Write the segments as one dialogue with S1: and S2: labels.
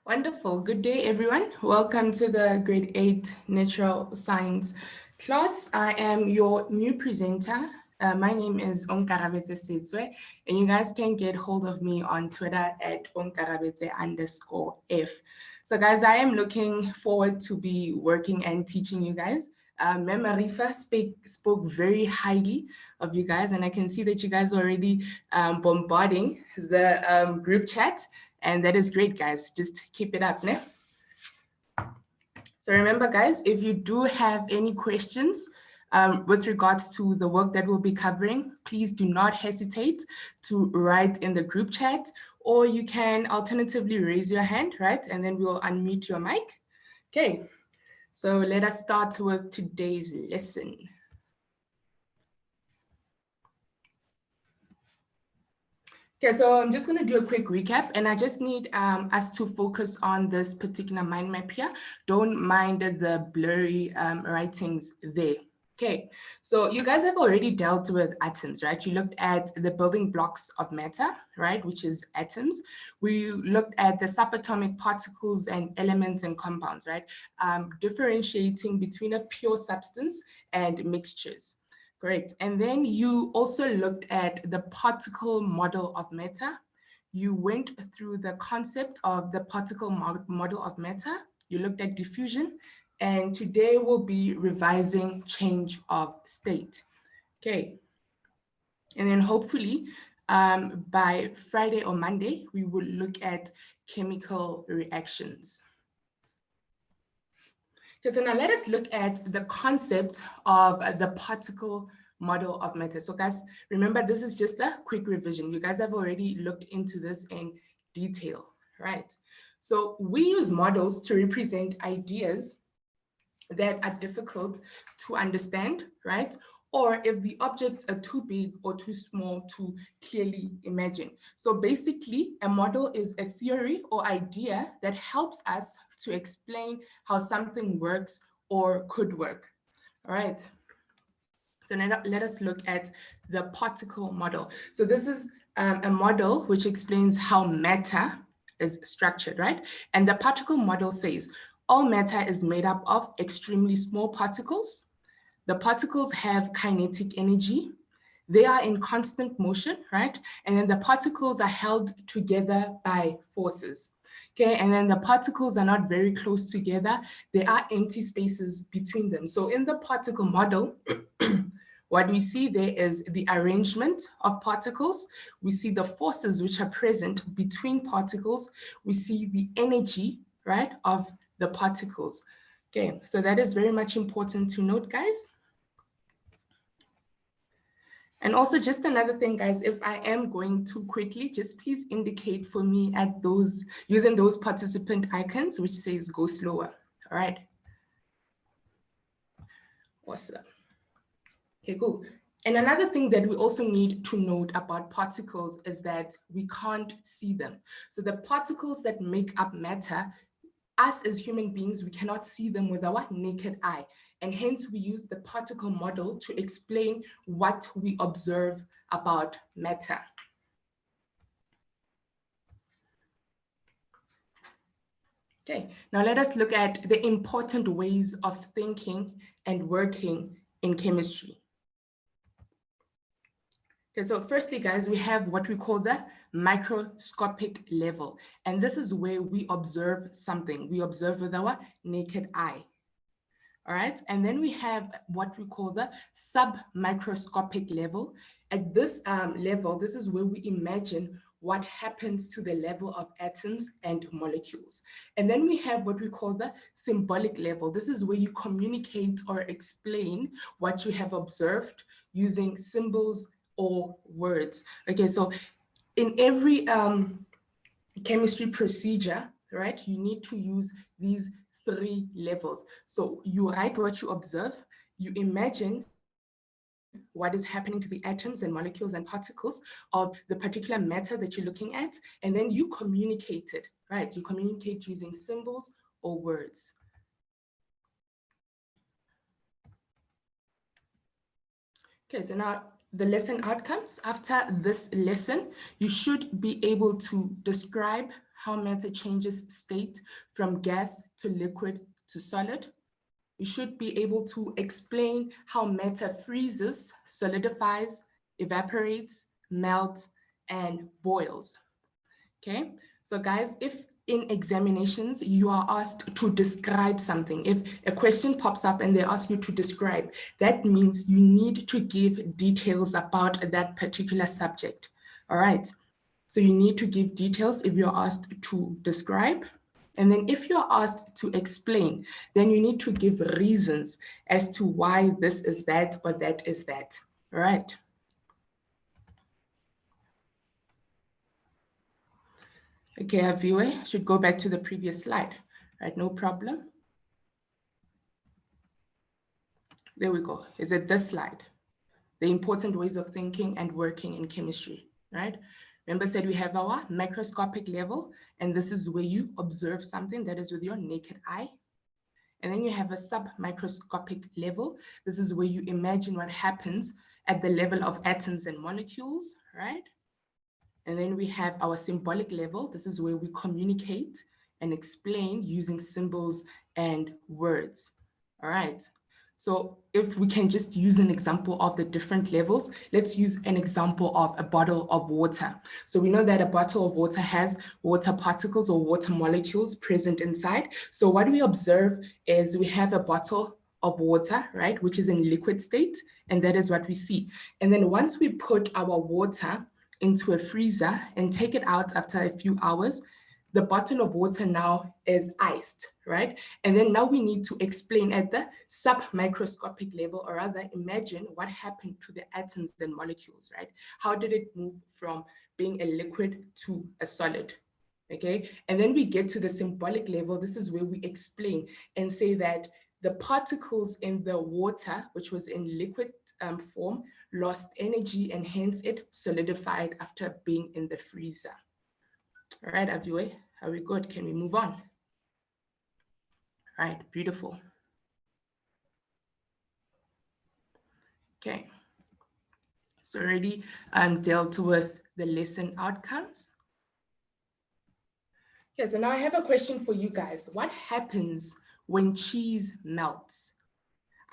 S1: Wonderful. Good day, everyone. Welcome to the Grade 8 Natural Science class. I am your new presenter. My name is Onkarabete Setswe, and you guys can get hold of me on Twitter at Onkarabete_F. So, guys, I am looking forward to be working and teaching you guys. Mem Arifa spoke very highly of you guys, and I can see that you guys are already bombarding the group chat. And that is great, guys. Just keep it up, ne? So remember, guys, if you do have any questions with regards to the work that we'll be covering, please do not hesitate to write in the group chat, or you can alternatively raise your hand, right? And then we'll unmute your mic. Okay, so let us start with today's lesson. Okay, so I'm just going to do a quick recap, and I just need us to focus on this particular mind map here. Don't mind the blurry writings there. Okay, so you guys have already dealt with atoms, right? You looked at the building blocks of matter, right, which is atoms. We looked at the subatomic particles and elements and compounds, right, differentiating between a pure substance and mixtures. Great. And then you also looked at the particle model of matter. You went through the concept of the particle model of matter. You looked at diffusion. And today we'll be revising change of state. Okay. And then hopefully by Friday or Monday, we will look at chemical reactions. Okay, so now let us look at the concept of the particle model of matter. So guys, remember, this is just a quick revision. You guys have already looked into this in detail, right? So we use models to represent ideas that are difficult to understand, right? Or if the objects are too big or too small to clearly imagine. So basically, a model is a theory or idea that helps us to explain how something works or could work. All right. So now let us look at the particle model. So this is a model which explains how matter is structured, right? And the particle model says all matter is made up of extremely small particles. The particles have kinetic energy. They are in constant motion, right? And then the particles are held together by forces. Okay, and then the particles are not very close together. There are empty spaces between them. So in the particle model, what we see there is the arrangement of particles. We see the forces which are present between particles. We see the energy, right, of the particles. Okay, so that is very much important to note, guys. And also just another thing, guys, if I am going too quickly, just please indicate for me at those, using those participant icons, which says go slower. All right. Awesome. Okay, cool. And another thing that we also need to note about particles is that we can't see them. So the particles that make up matter, us as human beings, we cannot see them with our naked eye. And hence we use the particle model to explain what we observe about matter. Okay, now let us look at the important ways of thinking and working in chemistry. Okay, so firstly, guys, we have what we call the microscopic level. And this is where we observe something. We observe with our naked eye. All right, and then we have what we call the submicroscopic level. At this level, this is where we imagine what happens to the level of atoms and molecules. And then we have what we call the symbolic level. This is where you communicate or explain what you have observed using symbols or words. Okay, so in every chemistry procedure, right, you need to use these 3 levels. So you write what you observe, you imagine what is happening to the atoms and molecules and particles of the particular matter that you're looking at, and then you communicate it, right? You communicate using symbols or words. Okay, so now the lesson outcomes. After this lesson, you should be able to describe how matter changes state from gas to liquid to solid. You should be able to explain how matter freezes, solidifies, evaporates, melts, and boils. Okay, so guys, if in examinations you are asked to describe something, if a question pops up and they ask you to describe, that means you need to give details about that particular subject. All right, so you need to give details if you're asked to describe. And then if you're asked to explain, then you need to give reasons as to why this is that or that is that. All right. Okay, our viewer should go back to the previous slide, right? No problem. There we go. Is it this slide? The important ways of thinking and working in chemistry, right? Remember, said we have our macroscopic level, and this is where you observe something that is with your naked eye. And then you have a submicroscopic level. This is where you imagine what happens at the level of atoms and molecules, right? And then we have our symbolic level. This is where we communicate and explain using symbols and words. All right. So if we can just use an example of the different levels, let's use an example of a bottle of water. So we know that a bottle of water has water particles or water molecules present inside. So what we observe is we have a bottle of water, right, which is in liquid state, and that is what we see. And then once we put our water into a freezer and take it out after a few hours, the bottle of water now is iced, right? And then now we need to explain at the submicroscopic level, or rather imagine what happened to the atoms and molecules, right? How did it move from being a liquid to a solid? Okay, and then we get to the symbolic level. This is where we explain and say that the particles in the water, which was in liquid form, lost energy and hence it solidified after being in the freezer. All right, Abdul, are we good? Can we move on? All right, beautiful. Okay, so already dealt with the lesson outcomes. Okay, so now I have a question for you guys. What happens when cheese melts?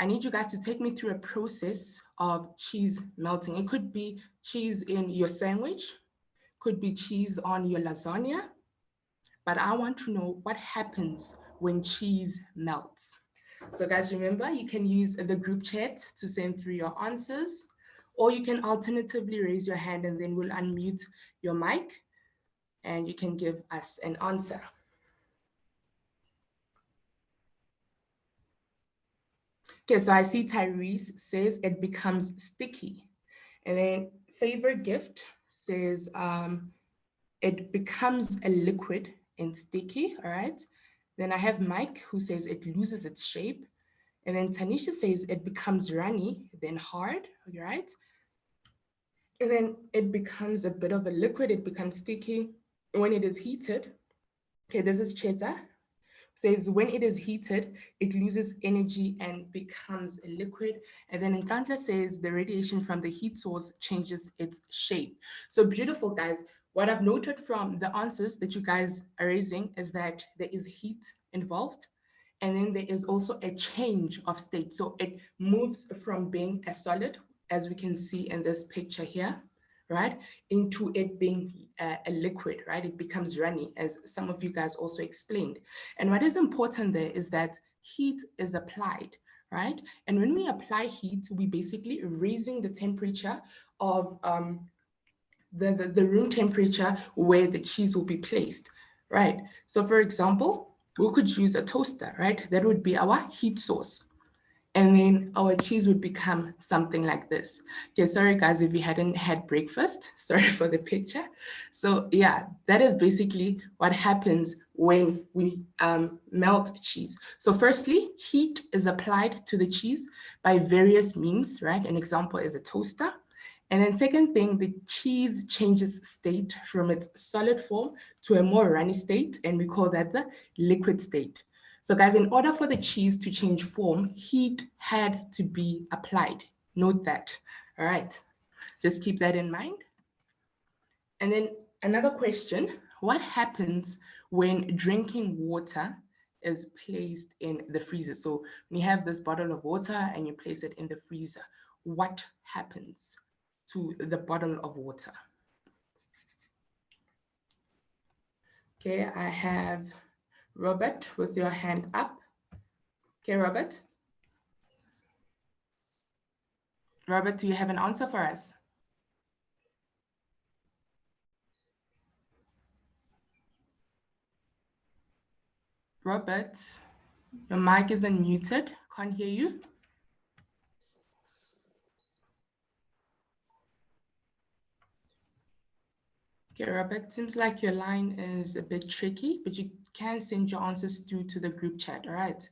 S1: I need you guys to take me through a process of cheese melting. It could be cheese in your sandwich, could be cheese on your lasagna, but I want to know what happens when cheese melts. So guys, remember, you can use the group chat to send through your answers, or you can alternatively raise your hand and then we'll unmute your mic and you can give us an answer. Okay, so I see Tyrese says it becomes sticky. And then Favor Gift says it becomes a liquid and sticky, all right? Then I have Mike who says it loses its shape. And then Tanisha says it becomes runny, then hard, all right? And then it becomes a bit of a liquid, it becomes sticky when it is heated. Okay, this is Cheta. Says when it is heated, it loses energy and becomes a liquid. And then Nkantla says the radiation from the heat source changes its shape. So beautiful, guys. What I've noted from the answers that you guys are raising is that there is heat involved. And then there is also a change of state. So it moves from being a solid, as we can see in this picture here, right, into it being a liquid, right? It becomes runny, as some of you guys also explained. And what is important there is that heat is applied, right? And when we apply heat, we basically raising the temperature of the room temperature where the cheese will be placed, right? So for example, we could use a toaster, right? That would be our heat source. And then our cheese would become something like this. Okay, sorry guys, if you hadn't had breakfast, sorry for the picture. So yeah, that is basically what happens when we melt cheese. So firstly, heat is applied to the cheese by various means, right? An example is a toaster. And then second thing, the cheese changes state from its solid form to a more runny state, and we call that the liquid state. So guys, in order for the cheese to change form, heat had to be applied. Note that, all right? Just keep that in mind. And then another question, what happens when drinking water is placed in the freezer? So when you have this bottle of water and you place it in the freezer, what happens to the bottle of water? Okay, I have Robert with your hand up. Okay, Robert. Robert, do you have an answer for us? Robert, your mic is unmuted. Can't hear you. Okay, Robert, seems like your line is a bit tricky, but you can send your answers through to the group chat, all right?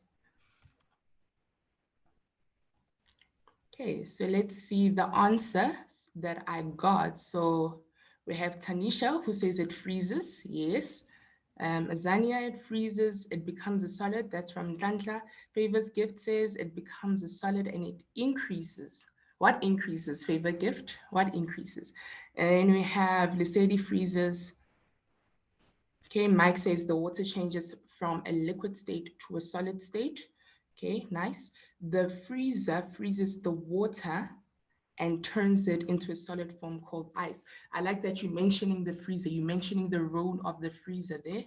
S1: Okay, so let's see the answers that I got. So we have Tanisha who says it freezes. Yes. Azania, it freezes, it becomes a solid. That's from Dantla. Favors Gift says it becomes a solid and it increases. What increases? Favor Gift, what increases? And then we have Lisedi freezes. Okay, Mike says the water changes from a liquid state to a solid state. Okay, nice. The freezer freezes the water and turns it into a solid form called ice. I like that you're mentioning the freezer. You're mentioning the role of the freezer there.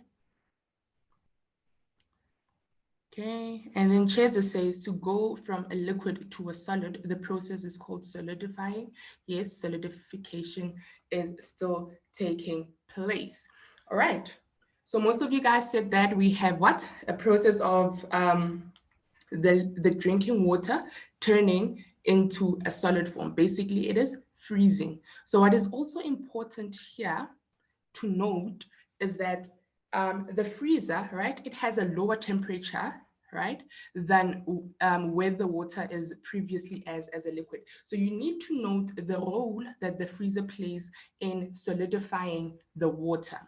S1: Okay, and then Cheza says to go from a liquid to a solid, the process is called solidifying. Yes, solidification is still taking place. All right, so most of you guys said that we have what? A process of the drinking water turning into a solid form. Basically, it is freezing. So what is also important here to note is that the freezer, right, it has a lower temperature, right, than where the water is previously as a liquid. So you need to note the role that the freezer plays in solidifying the water.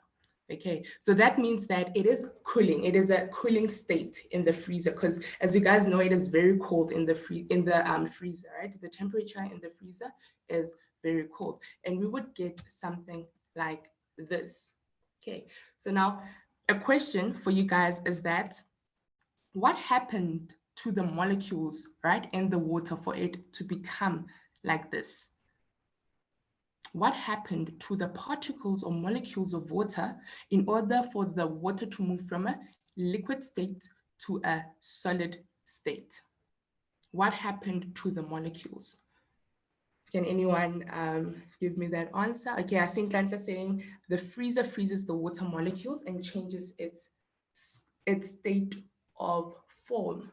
S1: Okay, so that means that it is cooling. It is a cooling state in the freezer because, as you guys know, it is very cold in the freezer, right? The temperature in the freezer is very cold, and we would get something like this. Okay, so now a question for you guys is that what happened to the molecules, right, in the water for it to become like this? What happened to the particles or molecules of water in order for the water to move from a liquid state to a solid state? What happened to the molecules? Can anyone give me that answer? Okay, I think Lantla saying the freezer freezes the water molecules and changes its state of form.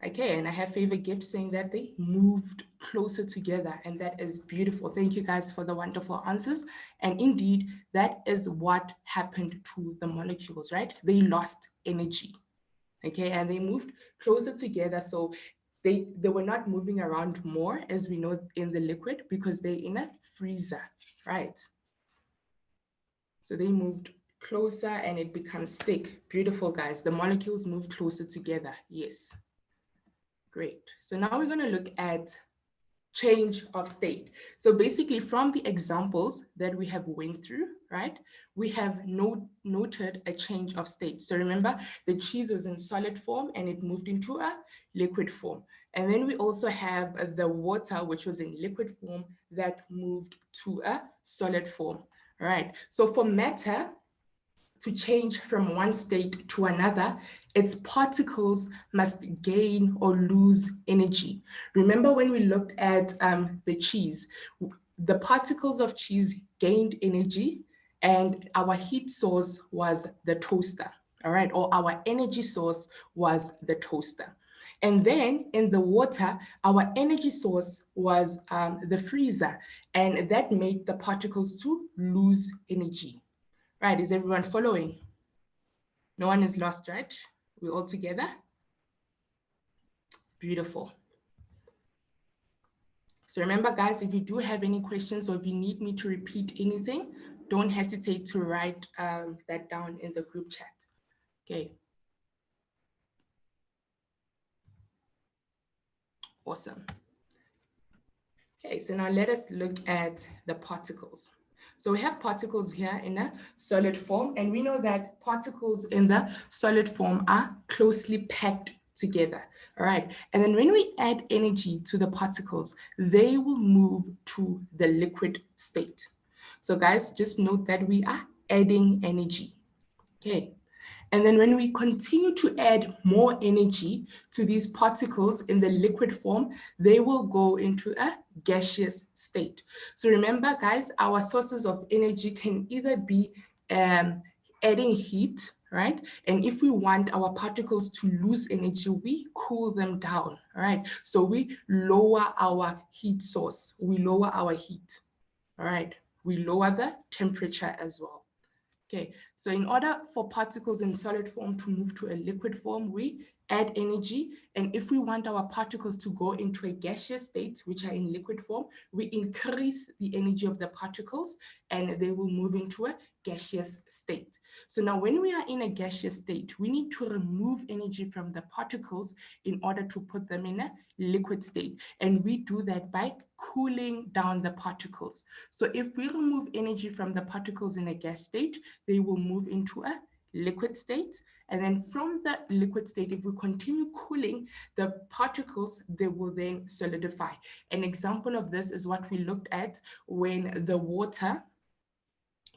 S1: Okay, and I have Favor Gift saying that they moved closer together, and that is beautiful. Thank you guys for the wonderful answers. And indeed, that is what happened to the molecules, right? They lost energy, okay, and they moved closer together. So they were not moving around more, as we know in the liquid, because they're in a freezer, right? So they moved closer and it becomes thick. Beautiful, guys. The molecules move closer together. Yes. Great. So now we're going to look at change of state. So basically from the examples that we have went through, right, we have noted a change of state. So remember, the cheese was in solid form and it moved into a liquid form. And then we also have the water, which was in liquid form, that moved to a solid form. All right. So for matter to change from one state to another, its particles must gain or lose energy. Remember when we looked at the cheese, the particles of cheese gained energy and our heat source was the toaster, all right, or our energy source was the toaster. And then in the water, our energy source was the freezer, and that made the particles to lose energy. Right, is everyone following? No one is lost, right? We're all together? Beautiful. So remember, guys, if you do have any questions or if you need me to repeat anything, don't hesitate to write that down in the group chat. Okay. Awesome. Okay, so now let us look at the particles. So we have particles here in a solid form, and we know that particles in the solid form are closely packed together. All right. And then when we add energy to the particles, they will move to the liquid state. So guys, just note that we are adding energy. Okay. And then when we continue to add more energy to these particles in the liquid form, they will go into a gaseous state. So remember, guys, our sources of energy can either be adding heat, right? And if we want our particles to lose energy, we cool them down, all right? So we lower our heat source, we lower our heat, all right? We lower the temperature as well. Okay, so in order for particles in solid form to move to a liquid form, we add energy. And if we want our particles to go into a gaseous state, which are in liquid form, we increase the energy of the particles and they will move into a gaseous state. So now when we are in a gaseous state, we need to remove energy from the particles in order to put them in a liquid state. And we do that by cooling down the particles. So if we remove energy from the particles in a gas state, they will move into a liquid state. And then from the liquid state, if we continue cooling the particles, they will then solidify. An example of this is what we looked at when the water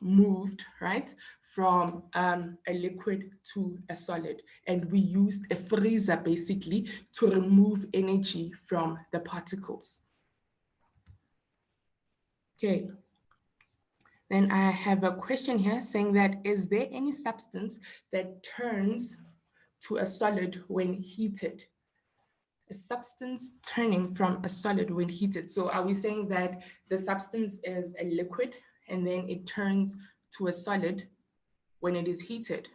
S1: moved, right, from a liquid to a solid. And we used a freezer basically to remove energy from the particles. Okay. Then I have a question here saying that, is there any substance that turns to a solid when heated? A substance turning from a solid when heated. So are we saying that the substance is a liquid and then it turns to a solid when it is heated?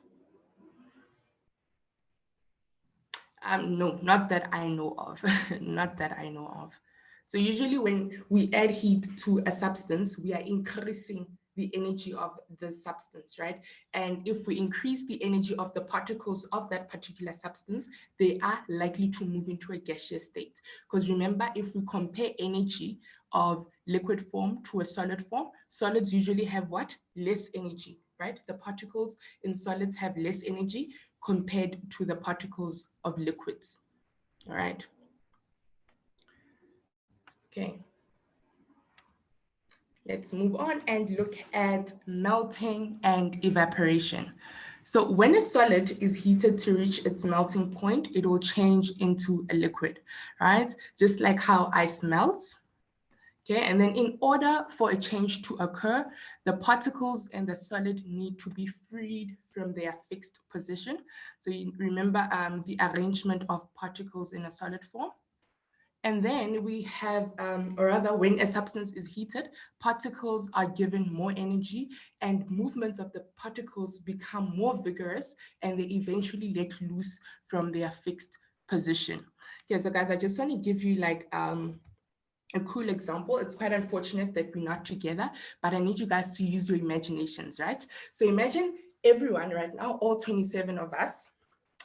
S1: No, not that I know of. Not that I know of. So usually when we add heat to a substance, we are increasing the energy of the substance, right? And if we increase the energy of the particles of that particular substance, they are likely to move into a gaseous state. Because remember, if we compare energy of liquid form to a solid form, solids usually have what? Less energy, right? The particles in solids have less energy compared to the particles of liquids. All right. Okay. Let's move on and look at melting and evaporation. So when a solid is heated to reach its melting point, it will change into a liquid, right? Just like how ice melts. Okay, and then in order for a change to occur, the particles in the solid need to be freed from their fixed position. So you remember the arrangement of particles in a solid form. And then we have, or rather, when a substance is heated, particles are given more energy and movements of the particles become more vigorous and they eventually let loose from their fixed position. Okay, so guys, I just want to give you like a cool example. It's quite unfortunate that we're not together, but I need you guys to use your imaginations, right? So imagine everyone right now, all 27 of us,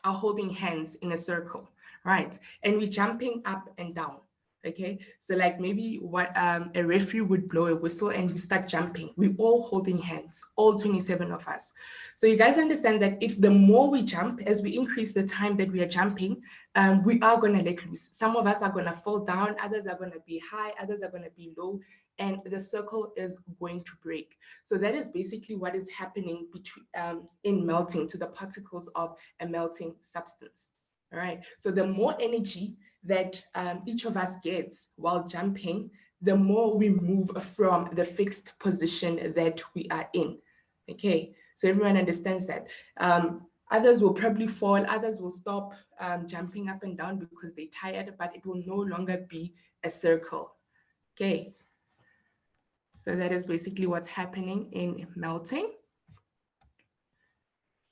S1: are holding hands in a circle, right? And we're jumping up and down. Okay, so like maybe what a referee would blow a whistle and we start jumping. We're all holding hands, all 27 of us. So you guys understand that if the more we jump, as we increase the time that we are jumping, we are going to let loose. Some of us are going to fall down, others are going to be high, others are going to be low, and the circle is going to break. So that is basically what is happening between in melting to the particles of a melting substance. All right. So the more energy that each of us gets while jumping, the more we move from the fixed position that we are in. Okay. So everyone understands that. Others will probably fall, others will stop jumping up and down because they're tired, but it will no longer be a circle. Okay. So that is basically what's happening in melting.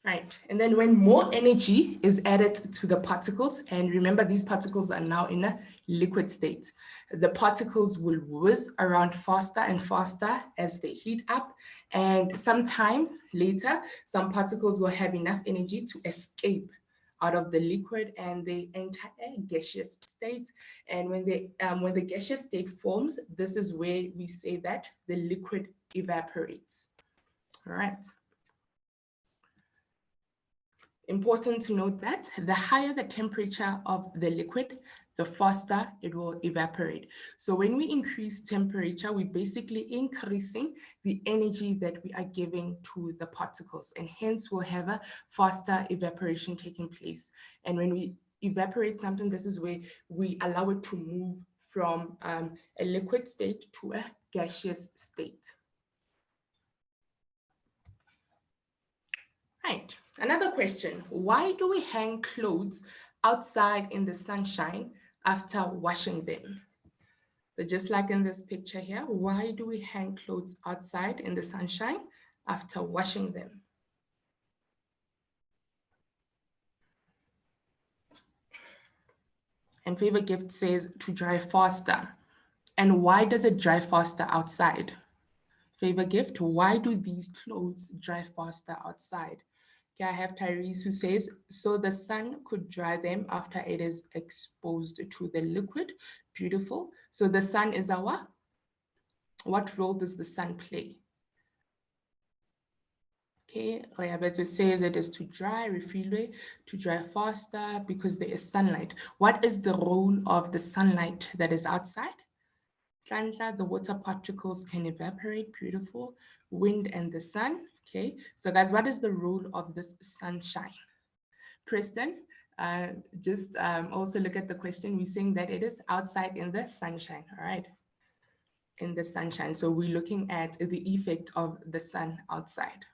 S1: Right, and then when more energy is added to the particles, and remember these particles are now in a liquid state, the particles will whiz around faster and faster as they heat up, and sometime later, some particles will have enough energy to escape out of the liquid and they enter a gaseous state. And when the gaseous state forms, this is where we say that the liquid evaporates. All right. Important to note that the higher the temperature of the liquid, the faster it will evaporate. So when we increase temperature, we're basically increasing the energy that we are giving to the particles, and hence we'll have a faster evaporation taking place. And when we evaporate something, this is where we allow it to move from a liquid state to a gaseous state. Right. Another question. Why do we hang clothes outside in the sunshine after washing them? So just like in this picture here, why do we hang clothes outside in the sunshine after washing them? And Favorite Gift says to dry faster. And why does it dry faster outside? Favorite Gift, why do these clothes dry faster outside? Okay, I have Tyrese who says, so the sun could dry them after it is exposed to the liquid. Beautiful. So the sun is our, what role does the sun play? Okay, Reabeto says it is to dry, refile, to dry faster because there is sunlight. What is the role of the sunlight that is outside? The water particles can evaporate. Beautiful. Wind and the sun. Okay, so guys, what is the role of this sunshine? Preston, just also look at the question. We're saying that it is outside in the sunshine, all right? In the sunshine. So we're looking at the effect of the sun outside,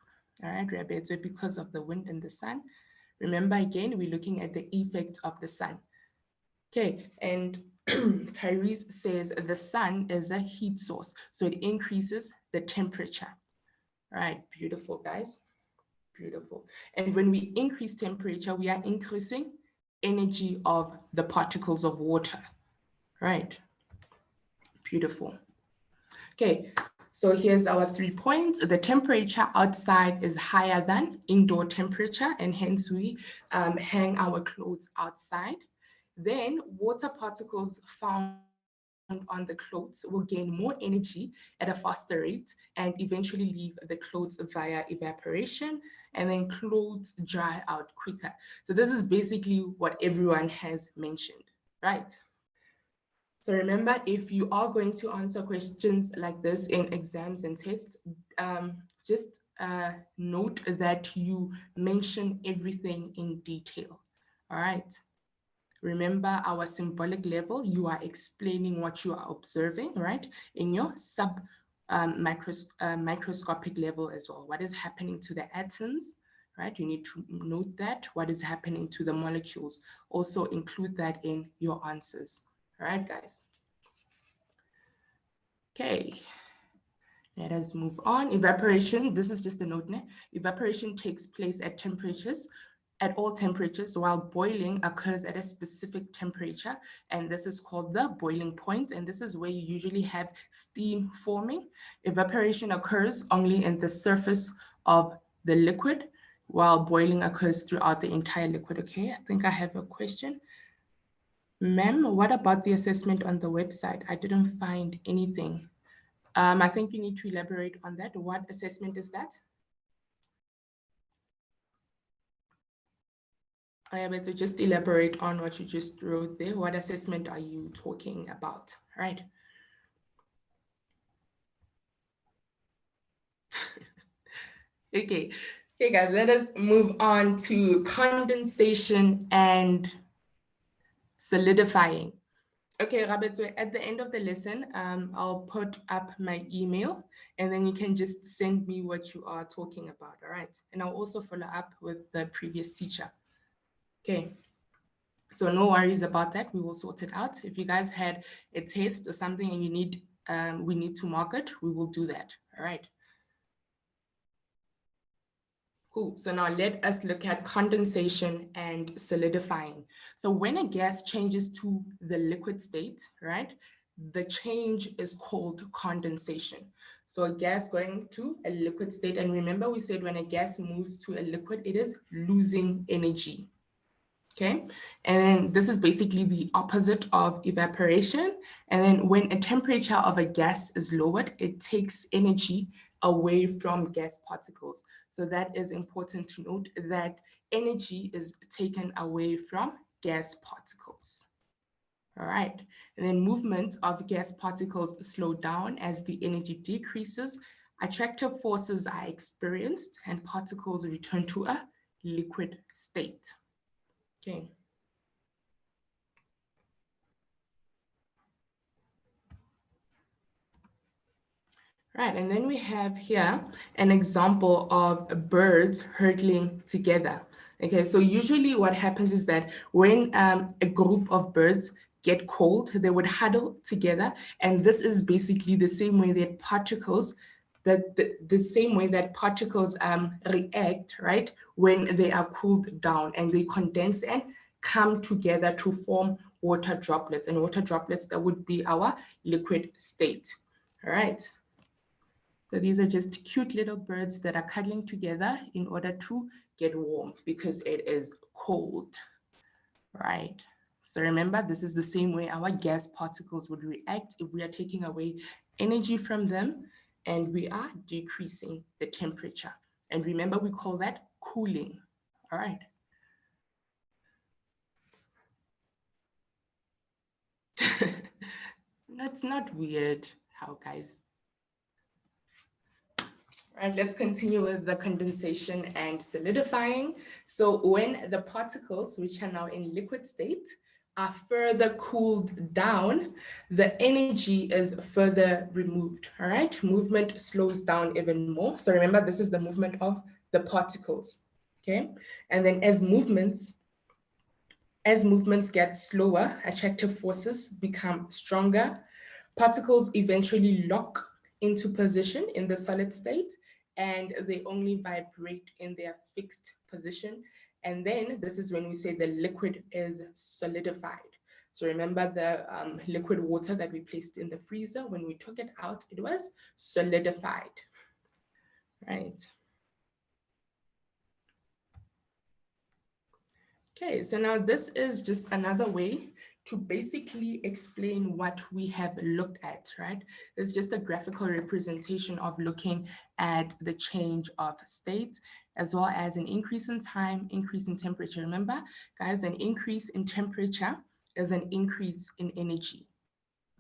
S1: all right, Rabbi? So because of the wind and the sun, remember again, we're looking at the effect of the sun. Okay, and Tyrese says the sun is a heat source, so it increases the temperature. All right, beautiful, guys. Beautiful. And when we increase temperature, we are increasing energy of the particles of water. Right. Beautiful. Okay, so here's our 3 points. The temperature outside is higher than indoor temperature, and hence we hang our clothes outside. Then water particles found on the clothes will gain more energy at a faster rate and eventually leave the clothes via evaporation, and then clothes dry out quicker. So this is basically what everyone has mentioned, right? So remember, if you are going to answer questions like this in exams and tests, just note that you mention everything in detail, all right? Remember our symbolic level, you are explaining what you are observing, right? In your microscopic level as well. What is happening to the atoms, right? You need to note that. What is happening to the molecules? Also include that in your answers. All right, guys. Okay. Let us move on. Evaporation, this is just a note. Evaporation takes place at all temperatures, while boiling occurs at a specific temperature, and this is called the boiling point, and this is where you usually have steam forming. Evaporation occurs only in the surface of the liquid, while boiling occurs throughout the entire liquid. Okay, I think I have a question. Ma'am, what about the assessment on the website? I didn't find anything. I think you need to elaborate on that. What assessment is that? I am to just elaborate on what you just wrote there. What assessment are you talking about? All right. Okay. Okay, guys, let us move on to condensation and solidifying. Okay, Robert, so at the end of the lesson, I'll put up my email and then you can just send me what you are talking about, all right? And I'll also follow up with the previous teacher. Okay, so no worries about that. We will sort it out. If you guys had a test or something and you need, we need to mark it, we will do that, all right? Cool. So now let us look at condensation and solidifying. So when a gas changes to the liquid state, right, the change is called condensation. So a gas going to a liquid state. And remember, we said when a gas moves to a liquid, it is losing energy. Okay. And then this is basically the opposite of evaporation. And then when a temperature of a gas is lowered, it takes energy away from gas particles. So that is important to note, that energy is taken away from gas particles. All right, and then movement of gas particles slow down as the energy decreases. Attractive forces are experienced and particles return to a liquid state. Okay. Right, and then we have here an example of birds hurtling together. Okay, so usually what happens is that when a group of birds get cold, they would huddle together, and this is basically the same way that particles, the same way that particles react, right, when they are cooled down and they condense and come together to form water droplets, and water droplets, that would be our liquid state. All right. So these are just cute little birds that are cuddling together in order to get warm because it is cold, right? So remember, this is the same way our gas particles would react if we are taking away energy from them and we are decreasing the temperature. And remember, we call that cooling, all right? That's not weird, how guys? Right, let's continue with the condensation and solidifying. So when the particles, which are now in liquid state, are further cooled down, the energy is further removed, all right? Movement slows down even more. So remember, this is the movement of the particles, okay? And then as movements get slower, attractive forces become stronger. Particles eventually lock into position in the solid state, and they only vibrate in their fixed position. And then this is when we say the liquid is solidified. So remember the liquid water that we placed in the freezer, when we took it out, it was solidified, right? Okay, so now this is just another way to basically explain what we have looked at, right? It's just a graphical representation of looking at the change of states, as well as an increase in time, increase in temperature. Remember, guys, an increase in temperature is an increase in energy,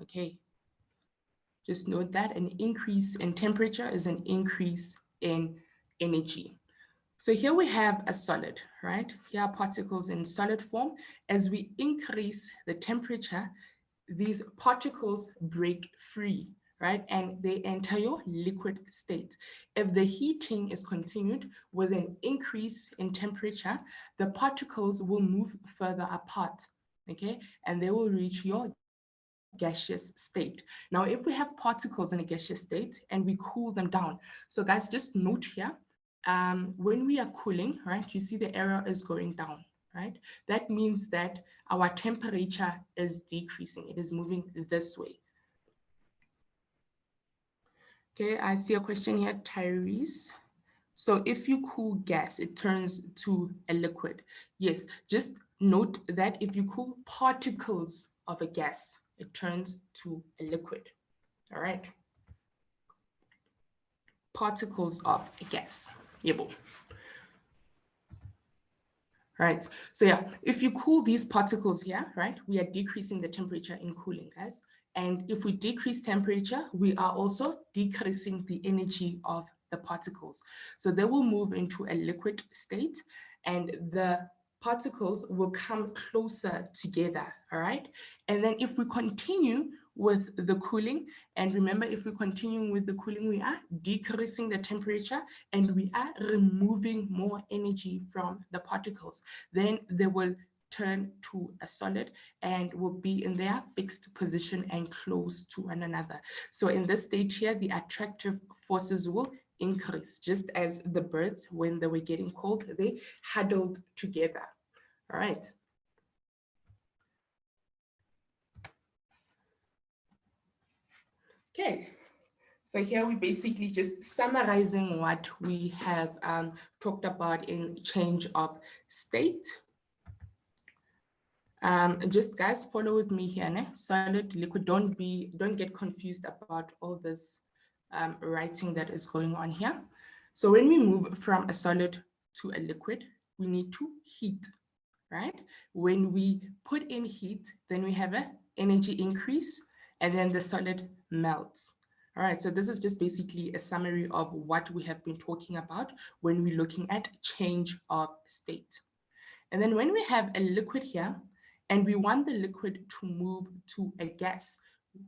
S1: okay? Just note that an increase in temperature is an increase in energy. So here we have a solid, right? Here are particles in solid form. As we increase the temperature, these particles break free, right? And they enter your liquid state. If the heating is continued with an increase in temperature, the particles will move further apart, okay? And they will reach your gaseous state. Now, if we have particles in a gaseous state and we cool them down, so guys, just note here, when we are cooling, right, you see the arrow is going down, right? That means that our temperature is decreasing. It is moving this way. Okay, I see a question here, Tyrese. So if you cool gas, it turns to a liquid. Yes, just note that if you cool particles of a gas, it turns to a liquid. All right. Particles of a gas. Yebo. Right. So yeah, if you cool these particles here, right, we are decreasing the temperature in cooling, guys. And if we decrease temperature, we are also decreasing the energy of the particles. So they will move into a liquid state and the particles will come closer together, all right? And then if we continue with the cooling, and remember, if we continue with the cooling, we are decreasing the temperature and we are removing more energy from the particles. Then they will turn to a solid and will be in their fixed position and close to one another. So in this state here, the attractive forces will increase, just as the birds, when they were getting cold, they huddled together. All right. Okay, so here we basically just summarizing what we have talked about in change of state. Just guys, follow with me here, né? Solid, liquid, don't get confused about all this writing that is going on here. So when we move from a solid to a liquid, we need to heat, right? When we put in heat, then we have an energy increase, and then the solid melts. All right, so this is just basically a summary of what we have been talking about when we're looking at change of state. And then when we have a liquid here, and we want the liquid to move to a gas,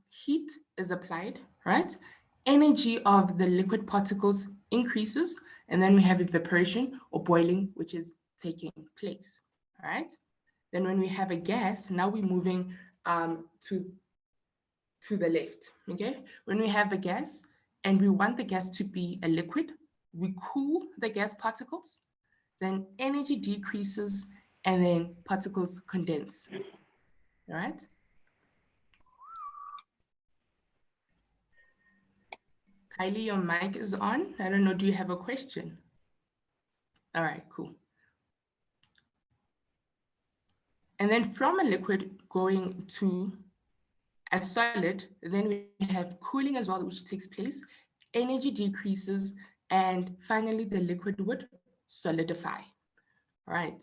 S1: heat is applied, right? Energy of the liquid particles increases, and then we have evaporation or boiling, which is taking place, all right? Then when we have a gas, now we're moving to the left, okay? When we have a gas and we want the gas to be a liquid, we cool the gas particles, then energy decreases, and then particles condense, all right? Kylie, your mic is on. I don't know, do you have a question? All right, cool. And then from a liquid going to a solid, then we have cooling as well, which takes place, energy decreases, and finally the liquid would solidify. All right.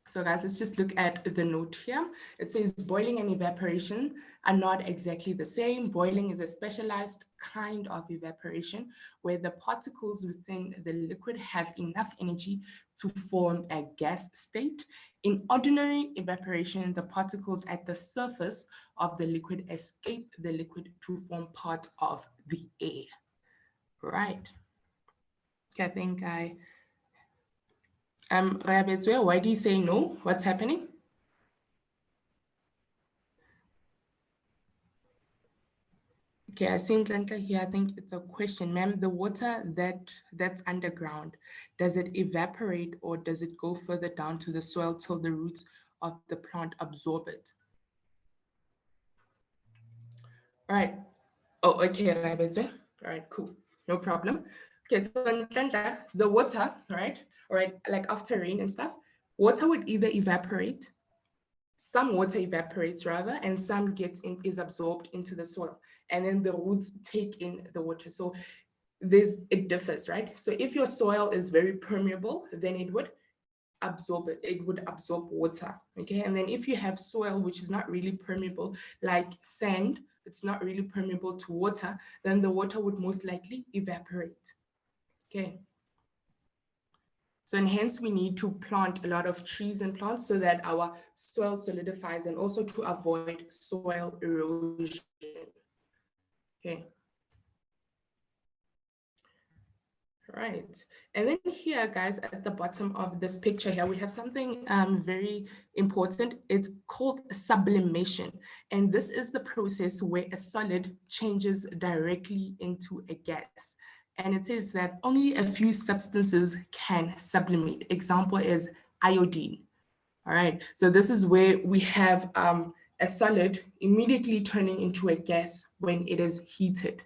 S1: So guys, let's just look at the note here. It says boiling and evaporation are not exactly the same. Boiling is a specialized kind of evaporation where the particles within the liquid have enough energy to form a gas state. In ordinary evaporation, the particles at the surface of the liquid escape the liquid to form part of the air. Right. Okay, I think why do you say no? What's happening? Okay, I see Ntlantla here. I think it's a question, ma'am. The water that's underground, does it evaporate or does it go further down to the soil till the roots of the plant absorb it? All right. Oh, okay, Rabetse. All right, cool. No problem. Okay, so Ntlantla, the water, right? All right, like after rain and stuff, water would either evaporate, some water evaporates rather, and some is absorbed into the soil, and then the roots take in the water. So it differs, right? So if your soil is very permeable, then it would absorb it. It would absorb water, okay? And then if you have soil which is not really permeable, like sand, it's not really permeable to water, then the water would most likely evaporate, okay? So, and hence we need to plant a lot of trees and plants so that our soil solidifies and also to avoid soil erosion. Okay. Right. And then here, guys, at the bottom of this picture here, we have something very important. It's called sublimation. And this is the process where a solid changes directly into a gas. And it says that only a few substances can sublimate. Example is iodine. All right. So this is where we have a solid immediately turning into a gas when it is heated.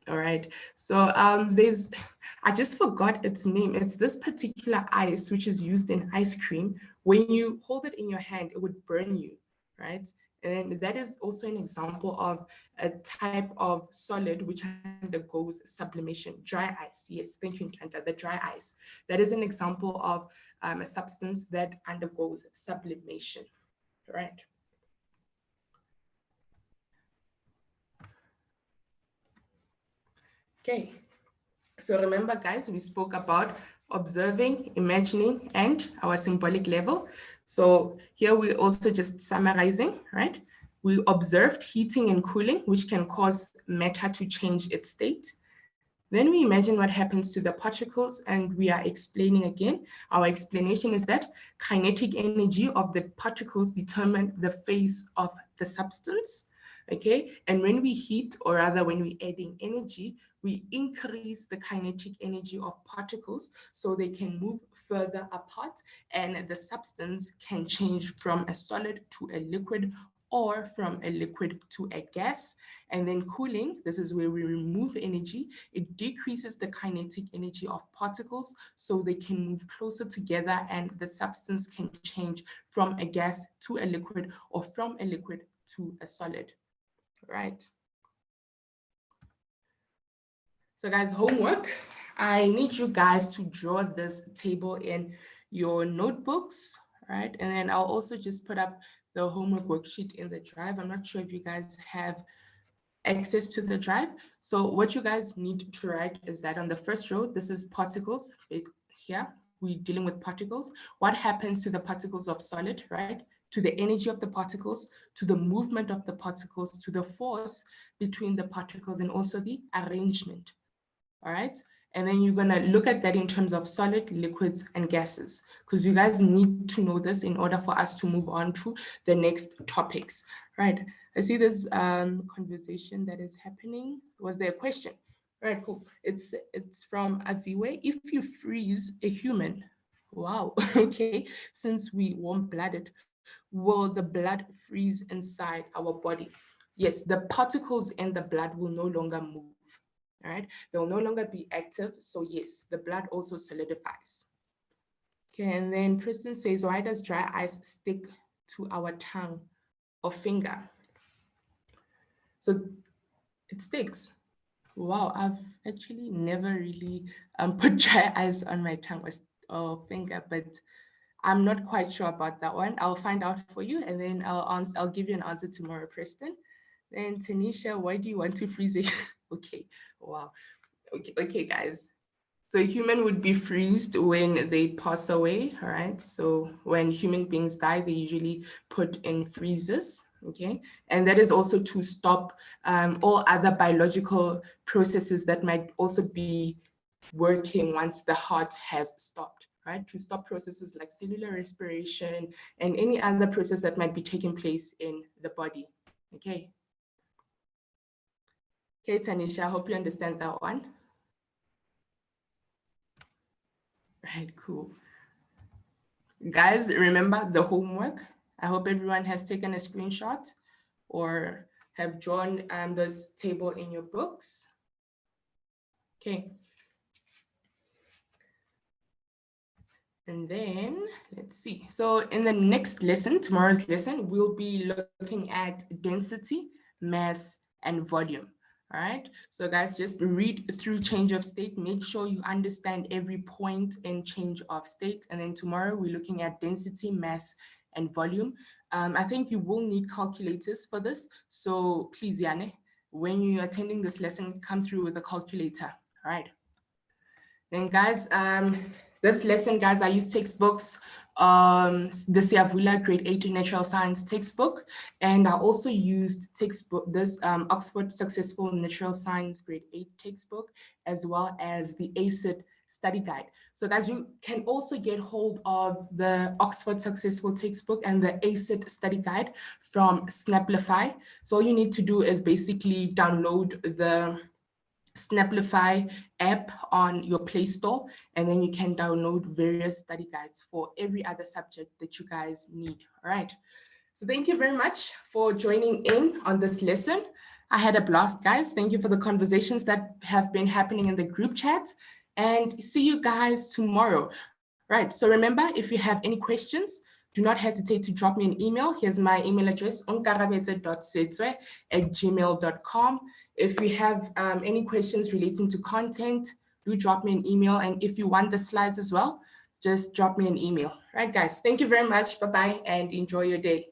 S1: All right. So I just forgot its name. It's this particular ice, which is used in ice cream. When you hold it in your hand, it would burn you, right? And that is also an example of a type of solid which undergoes sublimation. Dry ice. Yes, thank you, Nkanta. The dry ice. That is an example of a substance that undergoes sublimation, right? Okay. So remember, guys, we spoke about observing, imagining, and our symbolic level. So here we're also just summarizing, right? We observed heating and cooling, which can cause matter to change its state. Then we imagine what happens to the particles, and we are explaining again. Our explanation is that kinetic energy of the particles determine the phase of the substance, okay? And when we heat, or rather when we adding energy, we increase the kinetic energy of particles so they can move further apart and the substance can change from a solid to a liquid or from a liquid to a gas. And then cooling, this is where we remove energy. It decreases the kinetic energy of particles so they can move closer together and the substance can change from a gas to a liquid or from a liquid to a solid, right? So guys, homework. I need you guys to draw this table in your notebooks, right? And then I'll also just put up the homework worksheet in the drive. I'm not sure if you guys have access to the drive. So what you guys need to write is that on the first row, this is particles. Here, we're dealing with particles. What happens to the particles of solid, right? To the energy of the particles, to the movement of the particles, to the force between the particles, and also the arrangement. All right. And then you're going to look at that in terms of solid, liquids, and gases, because you guys need to know this in order for us to move on to the next topics. Right. I see this conversation that is happening. Was there a question? All right, cool. It's from Aviwe. If you freeze a human, wow, okay, since we warm-blooded, will the blood freeze inside our body? Yes, the particles in the blood will no longer move. All right, they'll no longer be active. So yes, the blood also solidifies. Okay, and then Kristen says, why does dry ice stick to our tongue or finger? So it sticks. Wow, I've actually never really put dry ice on my tongue or finger, but I'm not quite sure about that one. I'll find out for you, and then I'll give you an answer tomorrow, Preston. Then Tanisha, why do you want to freeze it? Okay, wow. Okay, guys. So a human would be freezed when they pass away, all right? So when human beings die, they usually put in freezers, okay? And that is also to stop all other biological processes that might also be working once the heart has stopped, right? To stop processes like cellular respiration and any other process that might be taking place in the body, okay? Okay, Tanisha, I hope you understand that one. Right, cool. Guys, remember the homework. I hope everyone has taken a screenshot or have drawn this table in your books. Okay. And then let's see. So in the next lesson, tomorrow's lesson, we'll be looking at density, mass, and volume. All right. So guys, just read through change of state. Make sure you understand every point in change of state. And then tomorrow we're looking at density, mass, and volume. I think you will need calculators for this. So please, Yane, when you're attending this lesson, come through with a calculator. All right. Then guys, this lesson, guys, I use textbooks, the Siavula grade 8 natural science textbook, and I also used this Oxford Successful Natural Science grade 8 textbook, as well as the ACID study guide. So guys, you can also get hold of the Oxford Successful textbook and the ACID study guide from Snaplify. So all you need to do is basically download the Snaplify app on your Play Store, and then you can download various study guides for every other subject that you guys need. All right. So thank you very much for joining in on this lesson. I had a blast, guys. Thank you for the conversations that have been happening in the group chat, and see you guys tomorrow. Right. So remember, if you have any questions, do not hesitate to drop me an email. Here's my email address, onkarabete.setswe@gmail.com. If you have any questions relating to content, do drop me an email. And if you want the slides as well, just drop me an email. All right, guys. Thank you very much. Bye-bye, and enjoy your day.